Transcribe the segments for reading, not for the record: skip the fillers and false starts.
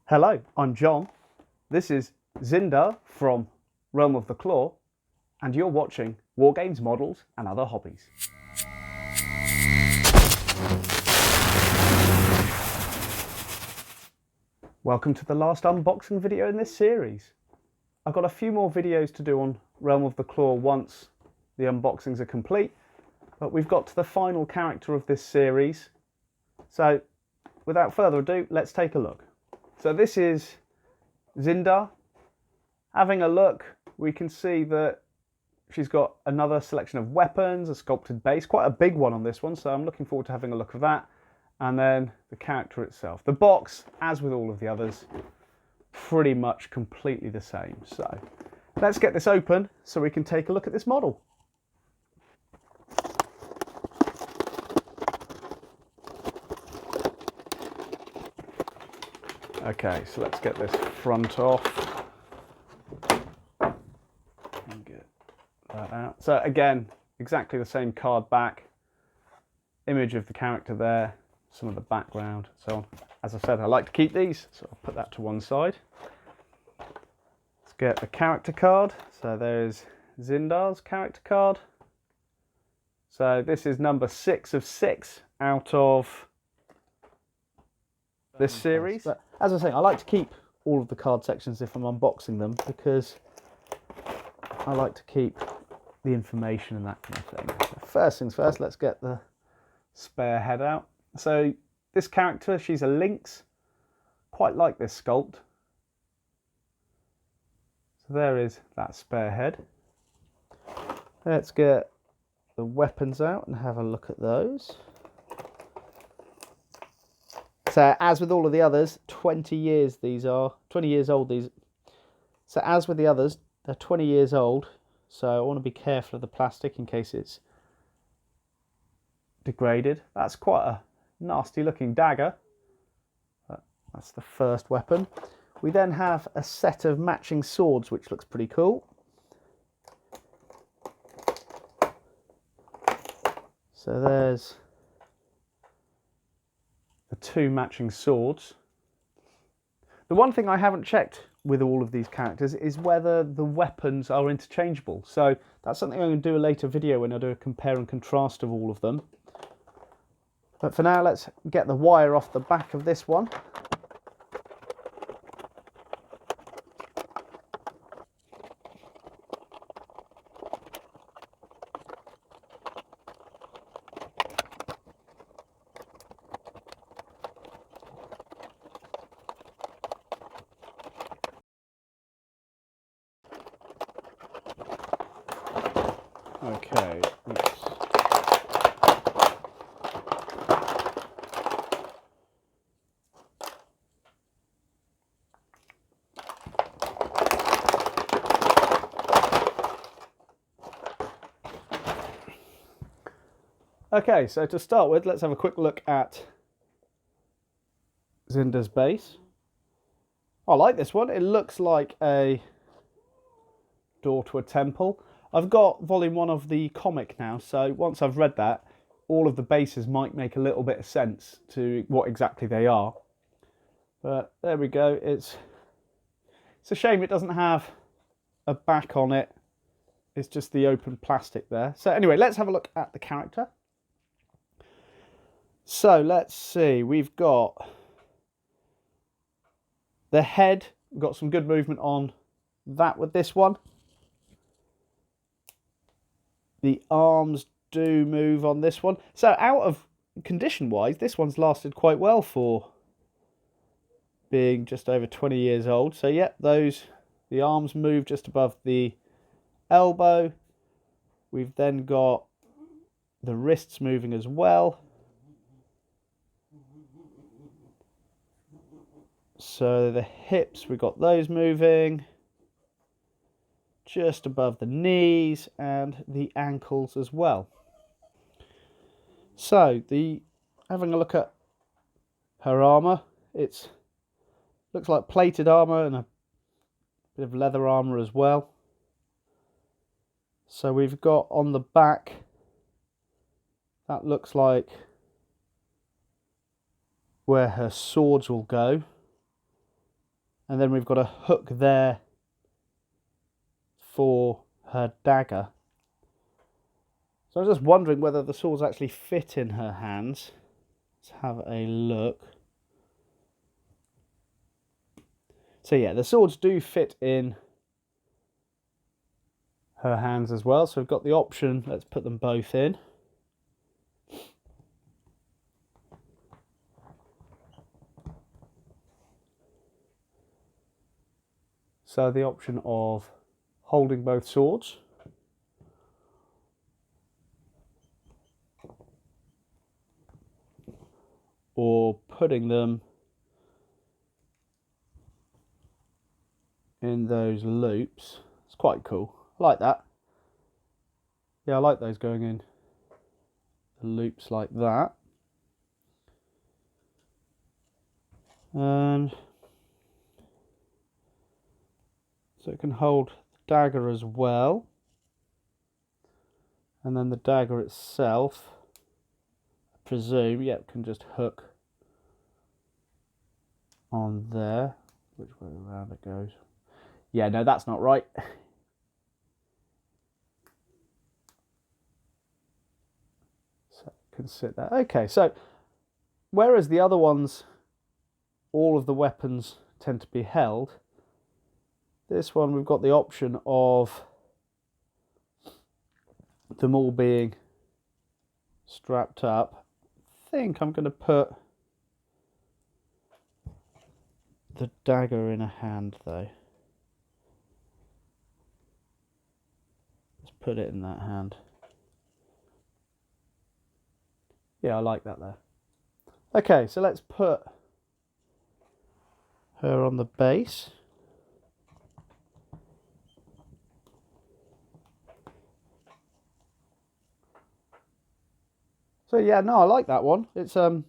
Hello, I'm John. This is Zynda from Realm of the Claw, and you're watching War Games, Models and Other Hobbies. Welcome to the last unboxing video in this series. I've got a few more videos to do on Realm of the Claw once the unboxings are complete, but we've got to the final character of this series. So without further ado, let's take a look. So this is Zynda. Having a look, we can see that she's got another selection of weapons, a sculpted base, quite a big one on this one, so I'm looking forward to having a look at that. And then the character itself. The box, as with all of the others, pretty much completely the same. So let's get this open so we can take a look at this model. Okay, so let's get this front off and get that out. So again, exactly the same card back, image of the character there, some of the background, so on. As I said, I like to keep these, so I'll put that to one side. Let's get the character card. So there's Zinda'S character card. So this is number 6 of 6 out of this series. But as I say, I like to keep all of the card sections if I'm unboxing them, because I like to keep the information and that kind of thing. So first things first, let's get the spare head out. So this character, she's a lynx. Quite like this sculpt. So there is that spare head. Let's get the weapons out and have a look at those. So as with all of the others, 20 years these are, 20 years old these. So as with the others, they're 20 years old. So I want to be careful of the plastic in case it's degraded. That's quite a nasty looking dagger. That's the first weapon. We then have a set of matching swords, which looks pretty cool. So there's the 2 matching swords. The one thing I haven't checked with all of these characters is whether the weapons are interchangeable. So that's something I'm going to do a later video when I do a compare and contrast of all of them. But for now, let's get the wire off the back of this one. Okay, Okay, so to start with, let's have a quick look at Zinda'S base. I like this one. It looks like a door to a temple. I've got volume 1 of the comic now, so once I've read that, all of the bases might make a little bit of sense to what exactly they are. But there we go. It's a shame it doesn't have a back on it. It's just the open plastic there. So anyway, let's have a look at the character. So let's see, we've got the head. We've got some good movement on that with this one. The arms do move on this one. So out of condition wise, this one's lasted quite well for being just over 20 years old. So yeah, the arms move just above the elbow. We've then got the wrists moving as well. So the hips, we've got those moving just above the knees and the ankles as well. So having a look at her armour, it looks like plated armour and a bit of leather armour as well. So we've got on the back, that looks like where her swords will go. And then we've got a hook there for her dagger. So I'm just wondering whether the swords actually fit in her hands. Let's have a look. So yeah, the swords do fit in her hands as well. So we've got the option, let's put them both in. So the option of holding both swords. Or putting them in those loops. It's quite cool. I like that. Yeah, I like those going in the loops like that. And so it can hold the dagger as well. And then the dagger itself, I presume, yeah, can just hook on there. Which way around it goes? Yeah, no, that's not right. So it can sit there. Okay, so whereas the other ones, all of the weapons tend to be held, this one we've got the option of them all being strapped up. I think I'm going to put the dagger in a hand though. Let's put it in that hand. Yeah, I like that there. Okay, so let's put her on the base. So yeah, no, I like that one. It's a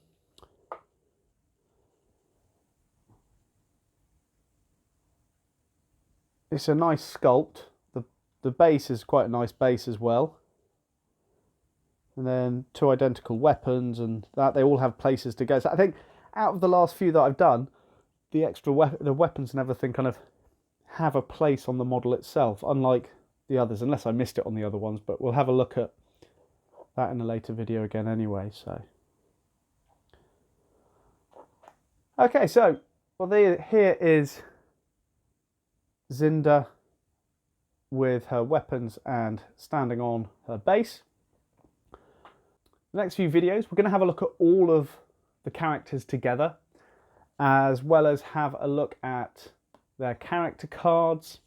nice sculpt. The base is quite a nice base as well. And then two identical weapons, and that they all have places to go. So I think out of the last few that I've done, the extra the weapons and everything kind of have a place on the model itself, unlike the others, unless I missed it on the other ones. But we'll have a look at that in a later video again anyway. So okay, so well, here is Zynda with her weapons and standing on her base. The next few videos, we're going to have a look at all of the characters together, as well as have a look at their character cards.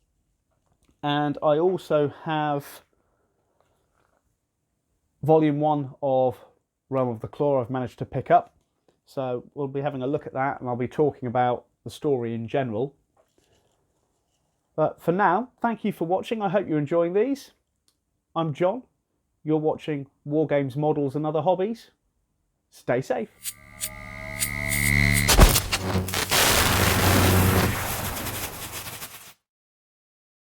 And I also have Volume 1 of Realm of the Claw I've managed to pick up. So we'll be having a look at that, and I'll be talking about the story in general. But for now, thank you for watching. I hope you're enjoying these. I'm John. You're watching War Games, Models and Other Hobbies. Stay safe.